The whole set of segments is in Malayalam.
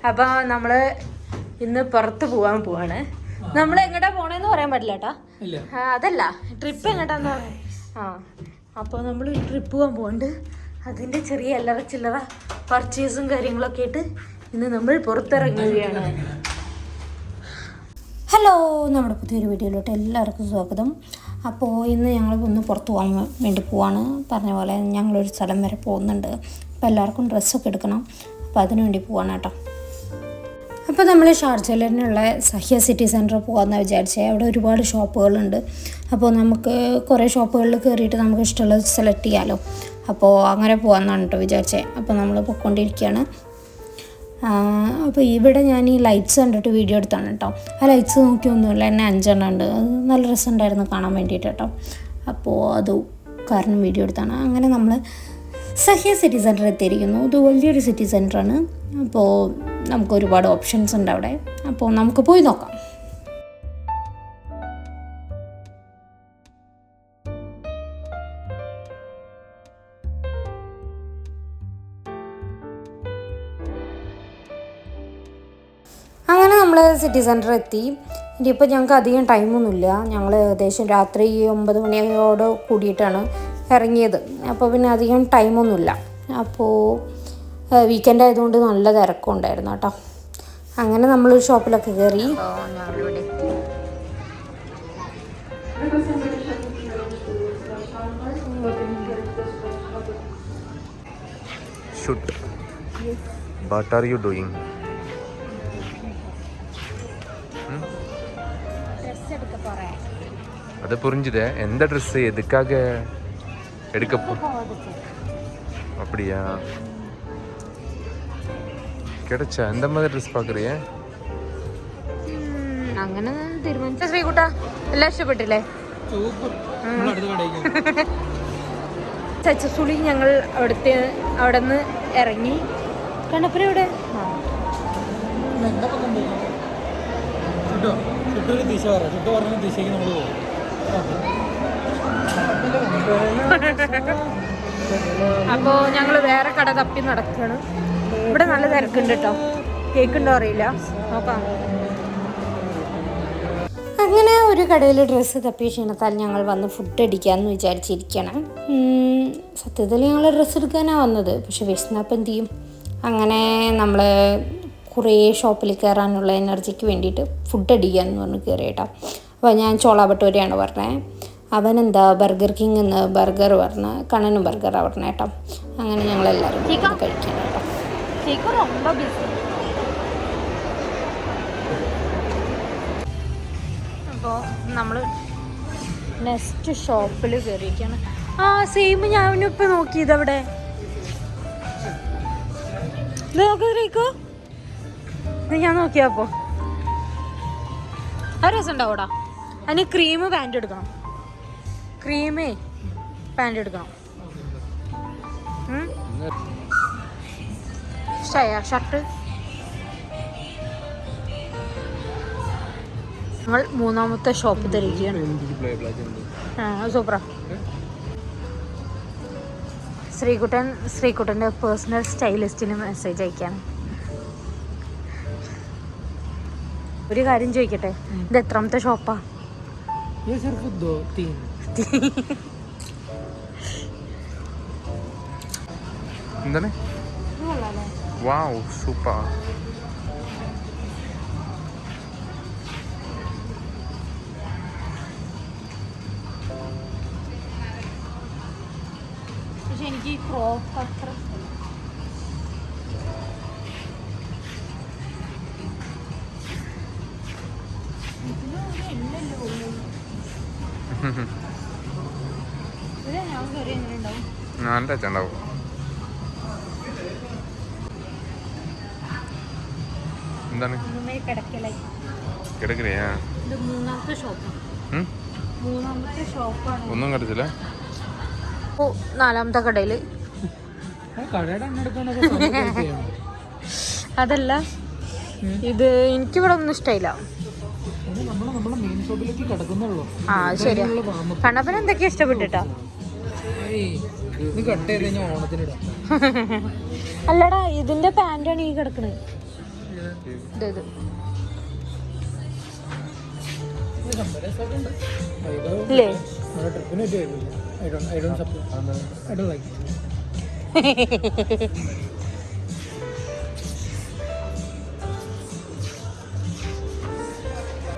അപ്പൊ നമ്മള് ഇന്ന് പുറത്ത് പോവാൻ പോവാണ്. നമ്മൾ എങ്ങോട്ടാ പോണേന്ന് പറയാൻ പറ്റില്ല കേട്ടാ. അതല്ല ട്രിപ്പ് എങ്ങോട്ടാന്ന് പറയാം. അപ്പോൾ നമ്മൾ ട്രിപ്പ് പോകാൻ പോകുന്നുണ്ട്. അതിൻ്റെ ചെറിയ അല്ലറ ചില്ലറ പർച്ചേസും കാര്യങ്ങളൊക്കെ ആയിട്ട് ഇന്ന് നമ്മൾ പുറത്തിറങ്ങുകയാണ്. ഹലോ, നമ്മുടെ പുതിയൊരു വീഡിയോയിലോട്ട് എല്ലാവർക്കും സ്വാഗതം. അപ്പോൾ ഇന്ന് ഞങ്ങൾ ഒന്ന് പുറത്ത് പോകാൻ വേണ്ടി പോവാണ്. പറഞ്ഞ പോലെ ഞങ്ങളൊരു സ്ഥലം വരെ പോകുന്നുണ്ട്. അപ്പോൾ എല്ലാവർക്കും ഡ്രസ്സൊക്കെ എടുക്കണം. അപ്പോൾ അതിനു വേണ്ടി പോവാണ് കേട്ടോ. അപ്പോൾ നമ്മൾ ഷാർജയിലുള്ള സഹ്യ സിറ്റി സെൻറ്ററിൽ പോകാമെന്ന് വിചാരിച്ചത്. അവിടെ ഒരുപാട് ഷോപ്പുകളുണ്ട്. അപ്പോൾ നമുക്ക് കുറേ ഷോപ്പുകളിൽ കയറിയിട്ട് നമുക്ക് ഇഷ്ടമുള്ളത് സെലക്ട് ചെയ്യാമല്ലോ. അപ്പോൾ അങ്ങനെ പോകാമെന്നാണ് കേട്ടോ വിചാരിച്ചത്. അപ്പോൾ നമ്മൾ പോയിക്കൊണ്ടിരിക്കുകയാണ്. അപ്പോൾ ഇവിടെ ഞാൻ ഈ ലൈറ്റ്സ് കണ്ടിട്ട് വീഡിയോ എടുത്താണ് കേട്ടോ. ആ ലൈറ്റ്സ് നോക്കിയൊന്നുമില്ല, എന്നെ 5 എണ്ണം ഉണ്ട്. അത് നല്ല രസമുണ്ടായിരുന്നു കാണാൻ വേണ്ടിയിട്ട് കേട്ടോ. അപ്പോൾ അത് കാരണം വീഡിയോ എടുത്താണ്. അങ്ങനെ നമ്മൾ സഹ്യ സിറ്റി സെൻറ്റർ എത്തിയിരിക്കുന്നു. ഇത് വലിയൊരു സിറ്റി സെൻറ്ററാണ്. അപ്പോൾ നമുക്ക് ഒരുപാട് ഓപ്ഷൻസ് ഉണ്ട് അവിടെ. അപ്പോൾ നമുക്ക് പോയി നോക്കാം. അങ്ങനെ നമ്മൾ സിറ്റി സെൻറ്റർ എത്തി. ഇനിയിപ്പോൾ ഞങ്ങൾക്ക് അധികം ടൈമൊന്നുമില്ല. ഞങ്ങൾ ഏകദേശം രാത്രി 9 മണിയോട് കൂടിയിട്ടാണ് ഇറങ്ങിയത്. അപ്പോൾ പിന്നെ അധികം ടൈമൊന്നുമില്ല. അപ്പോൾ വീക്കെൻഡ് ആയതുകൊണ്ട് നല്ല തിരക്കും ഉണ്ടായിരുന്നു കേട്ടോ. അങ്ങനെ നമ്മളൊരു ഷോപ്പിലൊക്കെ കയറി. What are you doing? அது புரிஞ்சுது. எந்த ட்ரெஸ் எதுக்காக எடுக்க அப்படியா? கிடைச்சா எந்த மாதிரி ட்ரெஸ் பார்க்குறிய? അങ്ങനെ തീരുമാനിച്ച ശ്രീകുട്ടാ, എല്ലാം ഇഷ്ടപ്പെട്ടില്ലേ? സക്സസ്ഫുള്ളി ഞങ്ങൾ അവിടെ നിന്ന് ഇറങ്ങി. കണ്ടപ്പുറം ഇവിടെ അപ്പോൾ ഞങ്ങൾ വേറെ കട തപ്പി നടക്കുകയാണ്. ഇവിടെ നല്ല തിരക്കുണ്ട് കേട്ടോ. കേക്കുണ്ടോ അറിയില്ല, നോക്കാം. അങ്ങനെ ഒരു കടയിൽ ഡ്രസ്സ് തപ്പിയ ക്ഷീണത്താൽ ഞങ്ങൾ വന്ന് ഫുഡ് അടിക്കാമെന്ന് വിചാരിച്ചിരിക്കണം. സത്യത്തിൽ ഞങ്ങൾ ഡ്രസ്സ് എടുക്കാനാണ് വന്നത്. പക്ഷെ വിശന്നപ്പം എന്ത് ചെയ്യും? അങ്ങനെ നമ്മൾ കുറേ ഷോപ്പിൽ കയറാനുള്ള എനർജിക്ക് വേണ്ടിയിട്ട് ഫുഡ് അടിക്കാമെന്ന് പറഞ്ഞ് കയറി കേട്ടോ. അപ്പോൾ ഞാൻ ചോള ഭട്ടൂരയാണ് പറഞ്ഞത്. അവനെന്താ ബർഗർ കിങ് എന്ന് ബർഗർ പറഞ്ഞ്, കണ്ണനും ബർഗറാണ് പറഞ്ഞത് കേട്ടോ. അങ്ങനെ ഞങ്ങളെല്ലാവരും കഴിക്കാൻ കേട്ടോ. അപ്പോൾ നമ്മൾ നെക്സ്റ്റ് ഷോപ്പിൽ കയറിയിരിക്കുകയാണ്. സെയിം ഞാനിപ്പോൾ നോക്കിയതവിടെ നോക്കോ. ഞാൻ നോക്കിയപ്പോൾ ആ രസം ഉണ്ടാവൂടാ. അതിന് ക്രീമ് പാൻറ് എടുക്കണം. ക്രീമേ പാൻറ് എടുക്കണം. ഇഷ്ടമായ ഷർട്ട്? നമ്മൾ 3ാമത്തെ ഷോപ്പ് തിരിക്കുകയാണ്. സൂപ്പറാ. ശ്രീകുട്ടൻ്റെ പേഴ്സണൽ സ്റ്റൈലിസ്റ്റിന് മെസ്സേജ് അയക്കാണ്. ഒരു കാര്യം ചോദിക്കട്ടെ, ഇത് എത്രാമത്തെ ഷോപ്പാ? എന്താണ്? വാവ്, സൂപ്പർ. പക്ഷെ എനിക്ക് ഈ ക്രോപ്പ് അത്ര നല്ല ഉണ്ടാവും. എന്താണ് കിടക്കലയാ? ഇത് 3ാമത്തെ ഷോപ്പാണ്. ഒന്നും കിടച്ചില്ല. 4ാമത്തെ കടയിൽ അതല്ല, ഇത് എനിക്കിവിടെ ഒന്നും ഇഷ്ടമില്ല. ശരിയാ. കണ്ണപ്പന എന്തൊക്കെയാ ഇഷ്ടപ്പെട്ടിട്ടാ? ഇത് കട്ട് ചെയ്ത് കഴിഞ്ഞാൽ ഓണത്തിനിടാം. അല്ലടാ ഇതിന്റെ പാന്റാണ് ഈ കിടക്കണത്. ഇത് ഇല്ലേ ട്രിപ്പിന്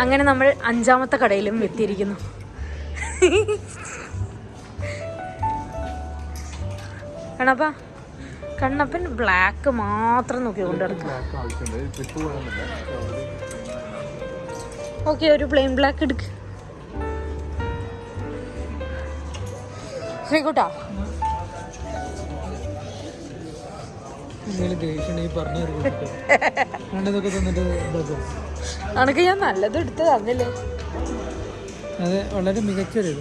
അങ്ങനെ നമ്മൾ 5ാമത്തെ കടയിലും എത്തിയിരിക്കുന്നു. കണ്ണപ്പൻ ബ്ലാക്ക് മാത്രം നോക്കി കൊണ്ടിടക്കും. ഓക്കെ, ഒരു പ്ലെയിൻ ബ്ലാക്ക് എടുക്ക്. ശ്രീകുട്ടാ അനക്ക് ഞാൻ നല്ലത് എടുത്ത് തന്നില്ലേ? അതെ, വളരെ മികച്ചൊരു.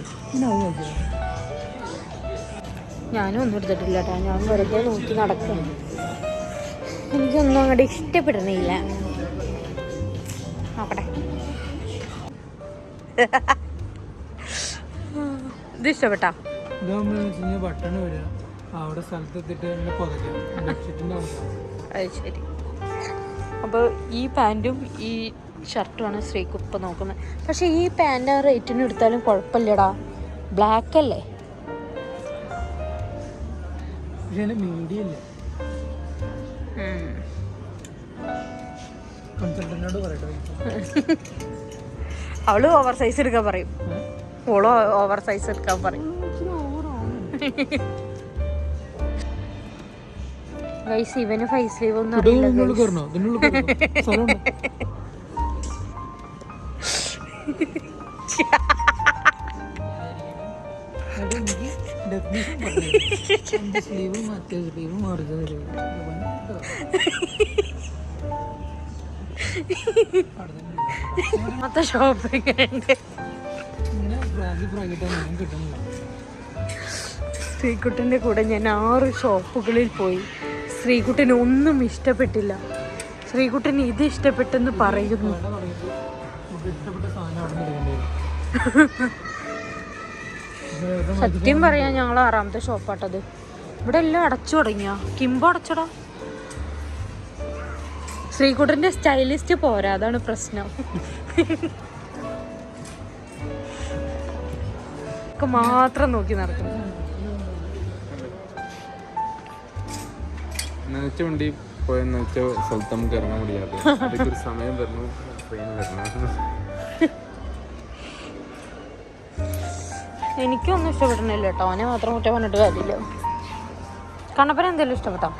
ഞാനും ഒന്നും എടുത്തിട്ടില്ല കേട്ടോ. ഞാൻ വെറുതെ നോക്കി നടക്കുന്നു. എനിക്കൊന്നും അങ്ങോട്ട് ഇഷ്ടപ്പെടുന്നില്ല. നോക്കട്ടെ, ഇത് ഇഷ്ടപ്പെട്ടാ? ബട്ടൺ വരിക അവിടെ സ്ഥലത്തെത്തിട്ട് അത് ശരി. അപ്പോൾ ഈ പാൻറ്റും ഈ ഷർട്ടുമാണ് ശ്രീക്ക് ഇപ്പം നോക്കുന്നത്. പക്ഷെ ഈ പാൻറ് ആ റേറ്റിന് എടുത്താലും കുഴപ്പമില്ലടാ, ബ്ലാക്ക് അല്ലേ? മീഡിയം ഇല്ല. കൺസൾട്ടന്റിനോട് പറയട്ടെ. അവള് ഓവർ സൈസ് എടുക്കാൻ പറയും. ഓളോ ഓവർ സൈസ് എടുക്കാൻ പറയും. ഗൈസ്, ഇവന് ഫേസ് ലീവ് ഒന്നും അറിയില്ല. മൊത്തം ഷോപ്പിംഗ് ഉണ്ട്. ശ്രീകുട്ടൻ്റെ കൂടെ ഞാൻ 6 ഷോപ്പുകളിൽ പോയി. ശ്രീകുട്ടന് ഒന്നും ഇഷ്ടപ്പെട്ടില്ല. ശ്രീകുട്ടൻ ഇത് ഇഷ്ടപ്പെട്ടെന്ന് പറയുന്നു. സത്യം പറയാൻ ഞങ്ങൾ 6ാമത്തെ ഷോപ്പാട്ടത്. ഇവിടെ എല്ലാം അടച്ചു തുടങ്ങിയ. കിംബോ അടച്ചടാ. ശ്രീകുട്ടൻ്റെ സ്റ്റൈലിസ്റ്റ് പോരാ, അതാണ് പ്രശ്നം. മാത്രം നോക്കി നടക്കുന്നു. നനച്ച വണ്ടി പോയ നനച്ച സ്ഥലത്ത് നമുക്ക് ഇറങ്ങാൻ முடியாது. ഒരു സമയം വരണം, ട്രെയിൻ വരണം. എനിക്കൊന്നും ഇഷ്ടപ്പെടണില്ല കേട്ടോ. അവനെ മാത്രം കുറ്റം പറഞ്ഞിട്ട് കാര്യമില്ല. കണ്ണപ്പന എന്തെങ്കിലും ഇഷ്ടപ്പെട്ടോ?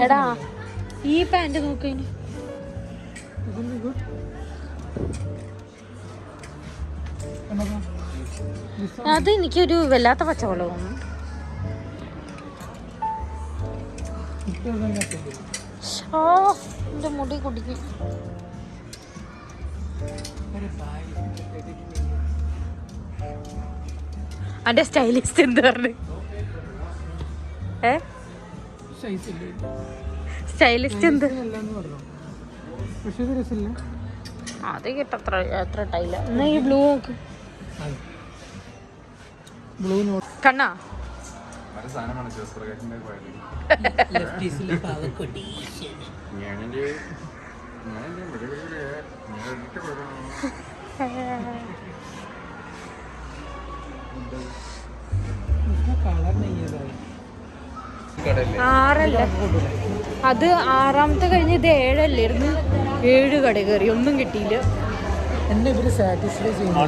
എടാ ഈ പാൻറ് നോക്കിന്. അത് എനിക്കൊരു വല്ലാത്ത പച്ചവെള്ളം തോന്നുന്നു. ഓ, എന്റെ മുടി കുടിക്കും. അന്റെ സ്റ്റൈലിസ്റ്റ് എന്ത് പറഞ്ഞു? സ്റ്റൈലിസ്റ്റ് എന്ത്? അത് കിട്ടത്ര എത്ര ടൈല. എന്നാ ഈ ബ്ലൂ നോക്ക്. കണ്ണാ ആറല്ല, അത് 6ാമത്തെ കഴിഞ്ഞ് ഇത് 7 7 കട കയറി, ഒന്നും കിട്ടിയില്ല. എന്നെ ഇവര് സാറ്റിസ്ഫൈ ചെയ്യുന്നു.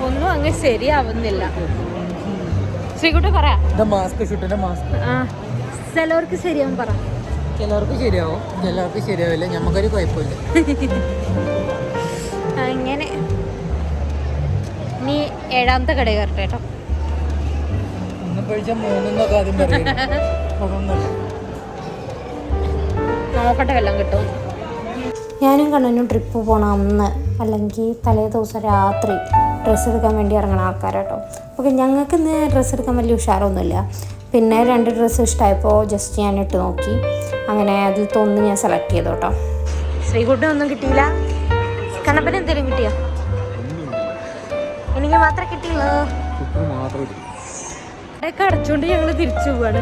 ഒന്നും അങ്ങ് ശരിയാവുന്നില്ല. ശ്രീകുട്ട പറ. മാസ്ക് ഷൂട്ടിന്റെ മാസ്ക് ചിലവർക്ക് ശരിയാവും പറ. ചിലവർക്ക് ശരിയാവും, ചിലവർക്ക് ശരിയാവില്ല. ഞമ്മക്കൊരു കുഴപ്പമില്ല. അങ്ങനെ നീ 7ാമത്തെ കട കയറട്ടെ കേട്ടോ. നോക്കട്ടെ വല്ലതും കിട്ടും. ഞാനും കണ്ണനും ട്രിപ്പ് പോകണം അന്ന് അല്ലെങ്കിൽ തലേ ദിവസം രാത്രി ഡ്രസ്സ് എടുക്കാൻ വേണ്ടി ഇറങ്ങുന്ന ആൾക്കാരാട്ടോ. ഓക്കെ, ഞങ്ങൾക്ക് ഇന്ന് ഡ്രസ്സ് എടുക്കാൻ വലിയ ഉഷാറൊന്നുമില്ല. പിന്നെ 2 ഡ്രസ്സ് ഇഷ്ടമായപ്പോൾ ജസ്റ്റ് ഞാൻ ഇട്ട് നോക്കി. അങ്ങനെ അതിലത്തെ ഒന്ന് ഞാൻ സെലക്ട് ചെയ്തു കേട്ടോ. ശ്രീകുട്ടൻ ഒന്നും കിട്ടിയില്ല. കണ്ണപ്പന എന്തെങ്കിലും കിട്ടിയോ? എനിക്ക് മാത്രമേ കിട്ടിയുള്ളൂ. കടയൊക്കെ അടച്ചുകൊണ്ട് ഞങ്ങൾ തിരിച്ചു പോവാണ്.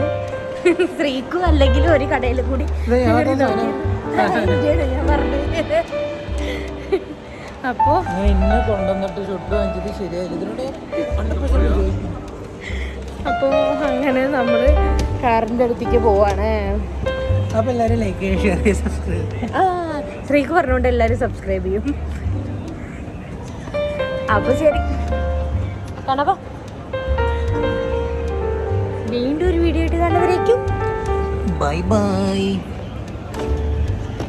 സ്ത്രീക്കും അല്ലെങ്കിൽ ഒരു കടയിൽ കൂടി ഞാൻ പറഞ്ഞത്. അപ്പോ ഇന്നെ കൊണ്ടുവന്നിട്ട് ഷുട്ട് വാങ്ങിച്ചത് ശരിയായില്ല. അപ്പോൾ അങ്ങനെ നമ്മൾ കാറിൻ്റെ അടുത്തേക്ക് പോവാണ്. അപ്പോൾ എല്ലാവരും ലൈക്ക് ചെയ്യുക, ഷെയർ ചെയ്യുക, സബ്സ്ക്രൈബ് ചെയ്യുക. സ്ത്രീക്ക് പറഞ്ഞുകൊണ്ട് എല്ലാവരും സബ്സ്ക്രൈബ് ചെയ്യും. അപ്പോൾ ശരി കാണാം. വീണ്ടും ഒരു വീഡിയോ ആയിട്ട് കാണുന്നവരേക്കും ബൈ ബൈ.